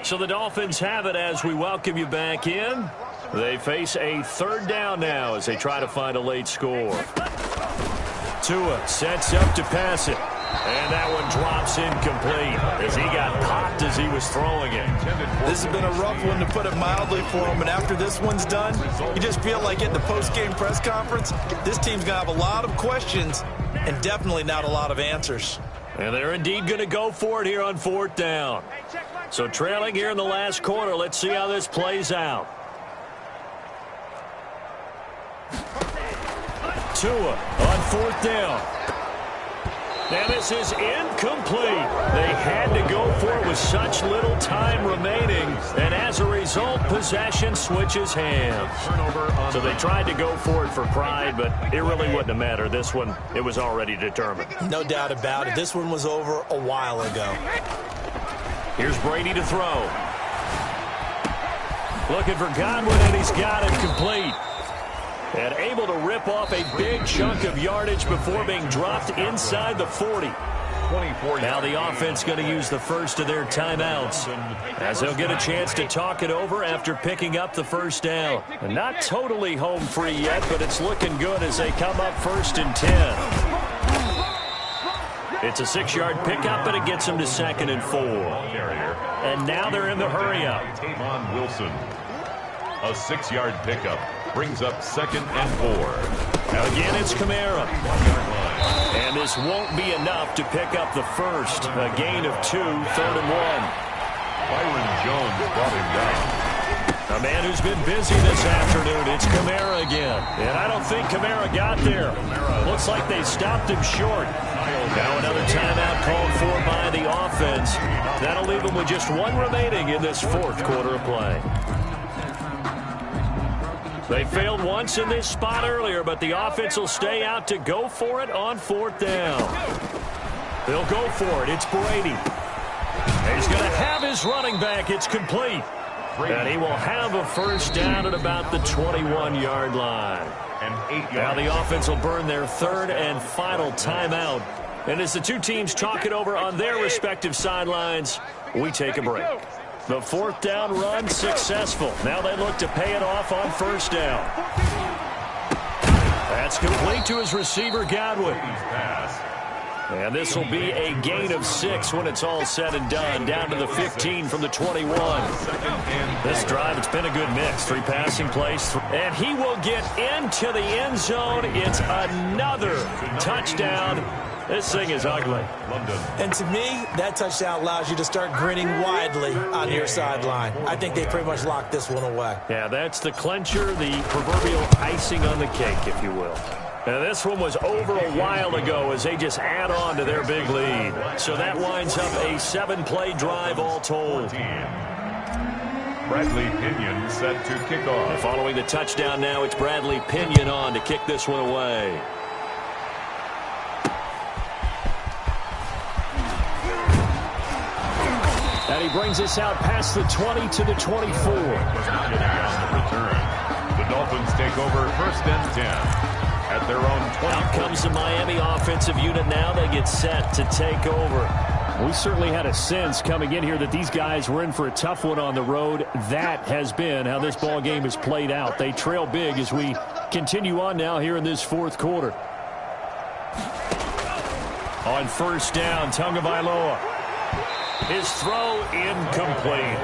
So the Dolphins have it as we welcome you back in. They face a third down now as they try to find a late score. Tua sets up to pass it. And that one drops incomplete as he got popped as he was throwing it. This has been a rough one, to put it mildly, for him. And after this one's done, you just feel like at the post-game press conference, this team's going to have a lot of questions and definitely not a lot of answers. And they're indeed going to go for it here on fourth down. So trailing here in the last quarter, let's see how this plays out. Tua on fourth down. And this is incomplete. They had to go for it with such little time remaining. And as a result, possession switches hands. So they tried to go for it for pride, but it really wouldn't have mattered. This one, it was already determined. No doubt about it. This one was over a while ago. Here's Brady to throw. Looking for Godwin, and he's got it complete. And able to rip off a big chunk of yardage before being dropped inside the 40. Now the offense going to use the first of their timeouts as they'll get a chance to talk it over after picking up the first down. And not totally home free yet, but it's looking good as they come up 1st and 10. It's a 6-yard pickup, but it gets them to 2nd and 4. And now they're in the hurry-up. Tavon Wilson. A 6-yard pickup brings up 2nd and 4. Again, it's Kamara. And this won't be enough to pick up the first. A gain of 2, 3rd and 1. Byron Jones brought him down. A man who's been busy this afternoon. It's Kamara again. And I don't think Kamara got there. Looks like they stopped him short. Now another timeout called for by the offense. That'll leave them with just one remaining in this fourth quarter of play. They failed once in this spot earlier, but the offense will stay out to go for it on 4th down. They'll go for it. It's Brady. And he's going to have his running back. It's complete. And he will have a first down at about the 21-yard line. Now the offense will burn their 3rd and final timeout. And as the two teams talk it over on their respective sidelines, we take a break. The 4th down run successful. Now they look to pay it off on 1st down. That's complete to his receiver, Godwin. And this will be a gain of 6 when it's all said and done. Down to the 15 from the 21. This drive, it's been a good mix. 3 passing plays. And he will get into the end zone. It's another touchdown. This thing is ugly. And to me, that touchdown allows you to start grinning widely on your sideline. I think they pretty much locked this one away. Yeah, that's the clincher, the proverbial icing on the cake, if you will. Now, this one was over a while ago as they just add on to their big lead. So that winds up a 7-play drive all told. Bradley Pinion set to kick off. And following the touchdown now, it's Bradley Pinion on to kick this one away. And he brings us out past the 20 to the 24. The Dolphins take over 1st and 10 at their own 20. Out comes the Miami offensive unit now. They get set to take over. We certainly had a sense coming in here that these guys were in for a tough one on the road. That has been how this ball game has played out. They trail big as we continue on now here in this fourth quarter. On 1st down, Tagovailoa. His throw incomplete.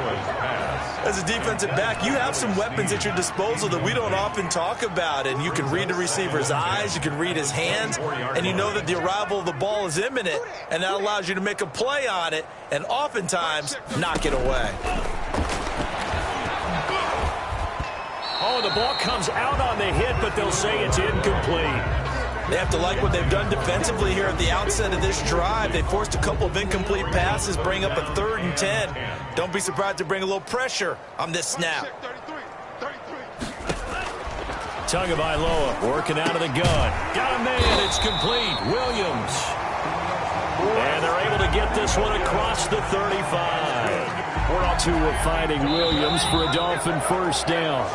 As a defensive back, you have some weapons at your disposal that we don't often talk about. And you can read the receiver's eyes, you can read his hands, and you know that the arrival of the ball is imminent. And that allows you to make a play on it and oftentimes knock it away. Oh, the ball comes out on the hit, but they'll say it's incomplete. They have to like what they've done defensively here at the outset of this drive. They forced a couple of incomplete passes, bring up a 3rd and 10. Don't be surprised to bring a little pressure on this snap. 33, Tagovailoa working out of the gun. Got a man. It's complete. Williams. And they're able to get this one across the 35. We're on to finding Williams for a Dolphin first down.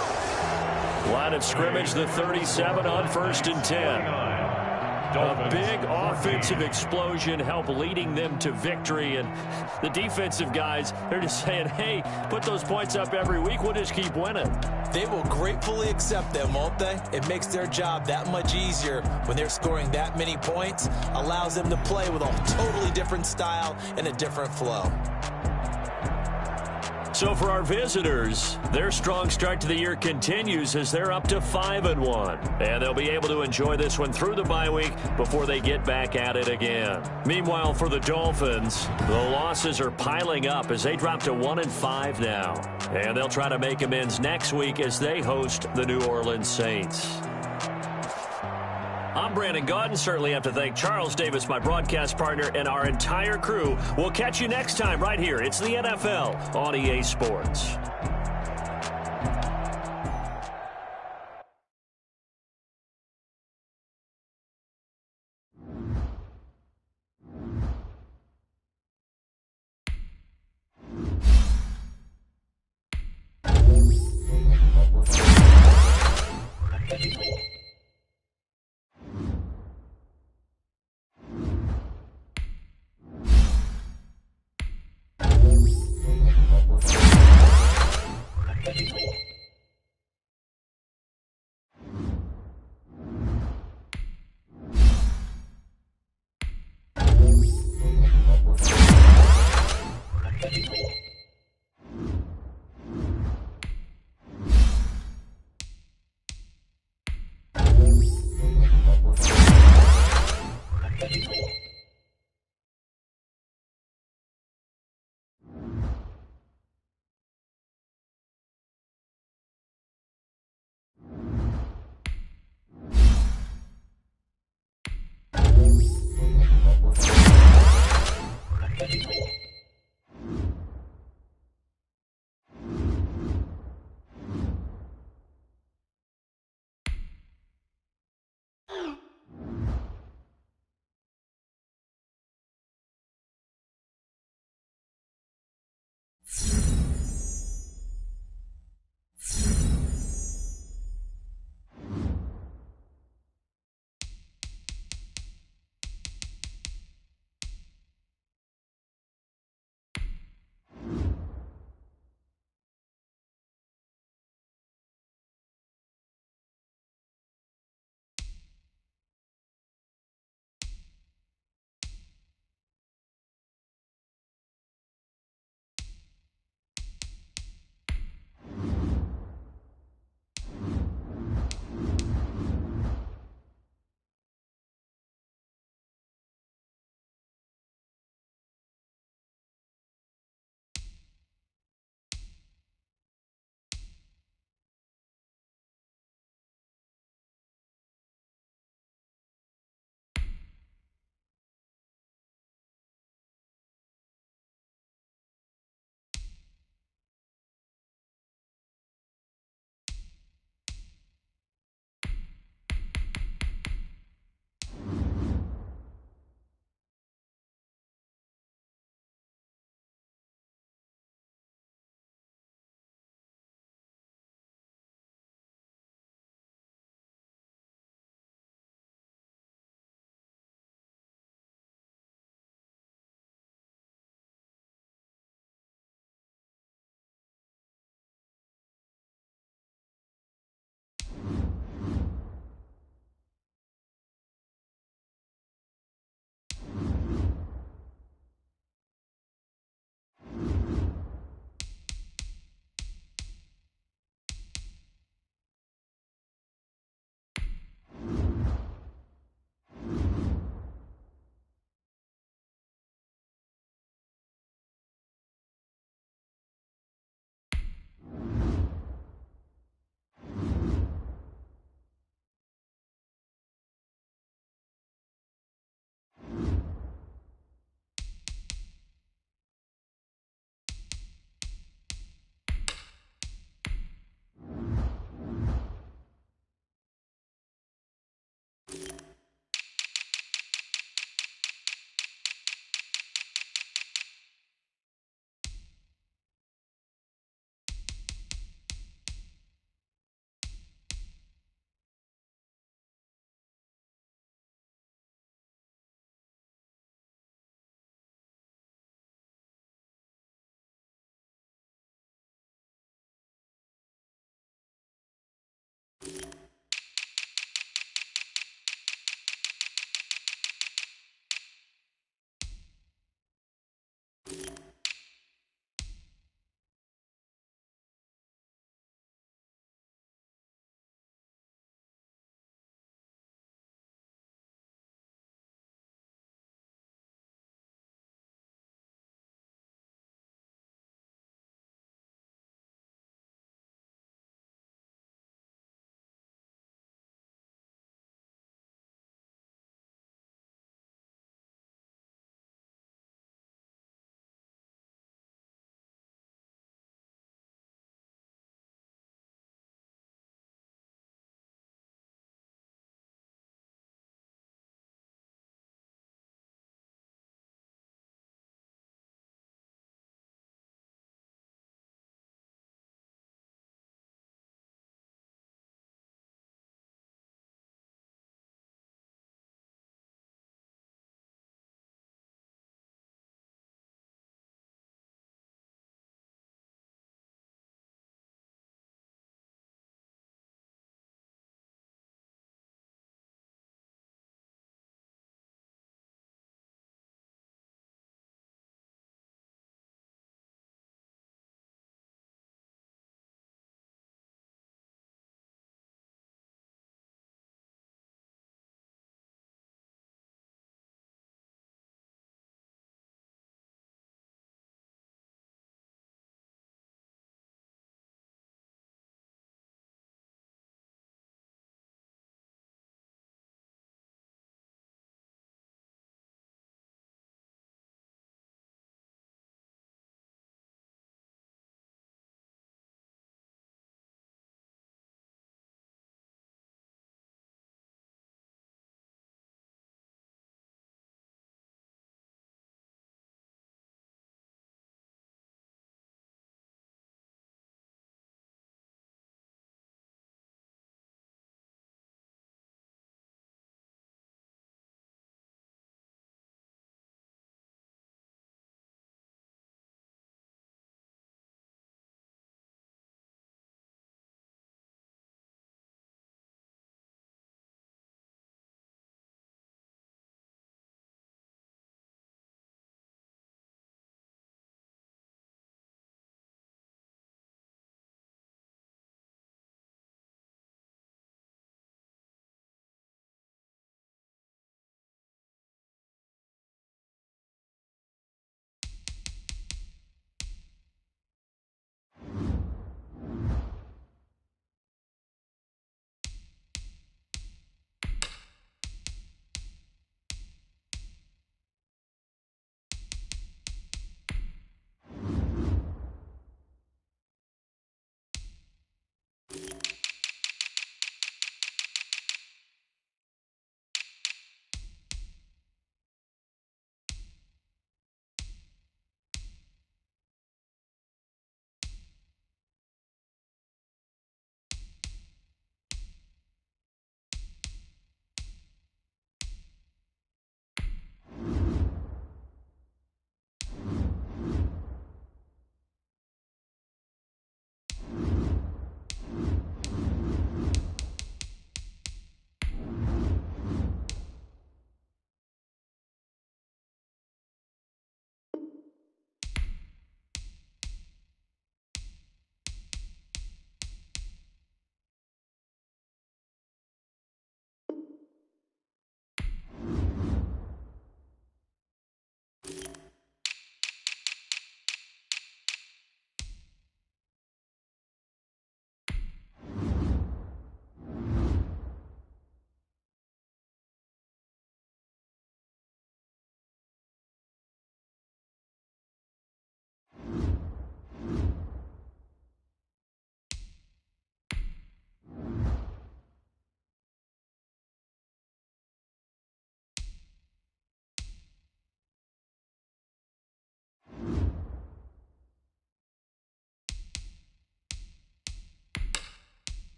Line of scrimmage, the 37 on 1st and 10. A big offensive explosion helped leading them to victory. And the defensive guys, they're just saying, hey, put those points up every week. We'll just keep winning. They will gratefully accept them, won't they? It makes their job that much easier when they're scoring that many points. Allows them to play with a totally different style and a different flow. So for our visitors, their strong start to the year continues as they're up to 5-1. And they'll be able to enjoy this one through the bye week before they get back at it again. Meanwhile, for the Dolphins, the losses are piling up as they drop to 1-5 now. And they'll try to make amends next week as they host the New Orleans Saints. I'm Brandon Gaudin. Certainly have to thank Charles Davis, my broadcast partner, and our entire crew. We'll catch you next time right here. It's the NFL on EA Sports.